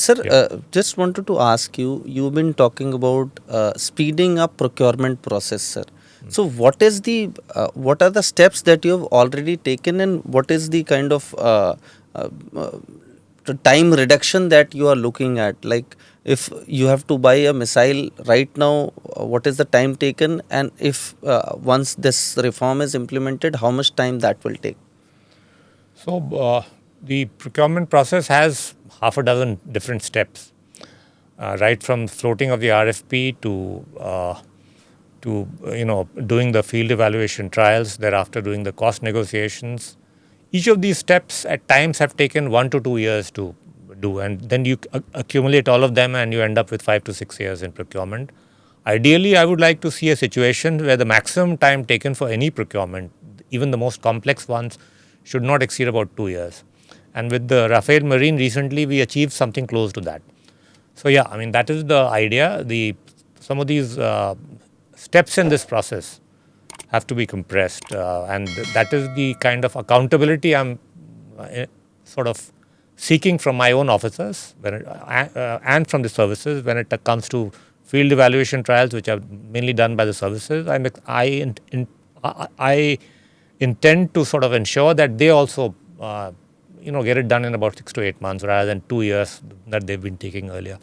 Sir, Yeah. just wanted to ask you, you've been talking about speeding up procurement process, sir. So what are the steps that you have already taken, and what is the kind of uh, the time reduction that you are looking at? Like, if you have to buy a missile right now, what is the time taken, and if once this reform is implemented, how much time that will take? So the procurement process has half a dozen different steps, right from floating of the RFP to doing the field evaluation trials, thereafter doing the cost negotiations. Each of these steps at times have taken 1 to 2 years to do, and then you accumulate all of them and you end up with 5 to 6 years in procurement. Ideally, I would like to see a situation where the maximum time taken for any procurement, even the most complex ones, should not exceed about 2 years. And with the Rafael Marine recently, we achieved something close to that. So yeah, I mean, that is the idea. Some of these steps in this process have to be compressed, and that is the kind of accountability I'm sort of seeking from my own officers and from the services when it comes to field evaluation trials, which are mainly done by the services. I intend to sort of ensure that they also get it done in about 6 to 8 months rather than 2 years that they've been taking earlier.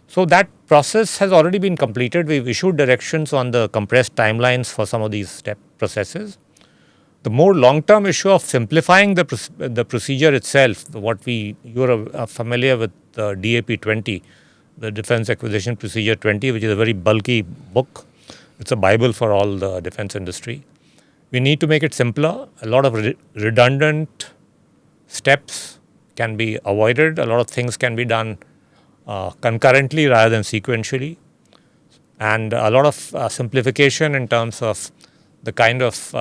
So that process has already been completed. We've issued directions on the compressed timelines for some of these step processes. The more long-term issue of simplifying the procedure itself, you're familiar with the DAP 20, the Defense Acquisition Procedure 20, which is a very bulky book. It's a Bible for all the defense industry. We need to make it simpler. A lot of redundant steps can be avoided. A lot of things can be done concurrently rather than sequentially, and a lot of simplification in terms of the kind of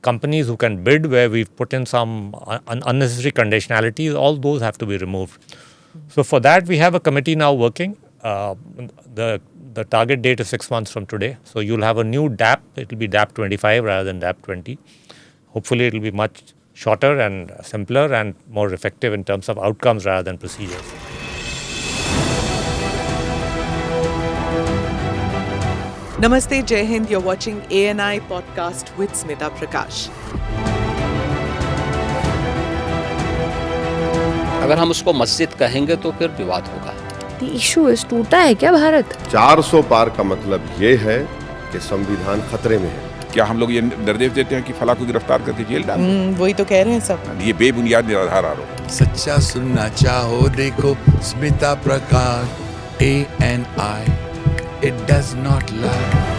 companies who can bid, where we've put in some unnecessary conditionalities. All those have to be removed. So for that, we have a committee now working. The target date is 6 months from today. So you'll have a new DAP. It will be DAP 25 rather than DAP 20. Hopefully, it will be much shorter and simpler and more effective in terms of outcomes rather than procedures. Namaste, Jai Hind. You're watching ANI podcast with Smita Prakash. अगर हम उसको मस्जिद कहेंगे तो फिर विवाद होगा. The issue is टूटा है क्या भारत? 400 पार का मतलब ये है कि संविधान खतरे में है. क्या हम लोग ये निर्देश देते हैं कि फला को गिरफ्तार करके जेल डाल दें? वही तो कह रहे हैं सब. ये बेबुनियाद निराधार आरोप. सच्चा सुनना चाहो देखो स्मिता प्रकाश ANI. It does not lie.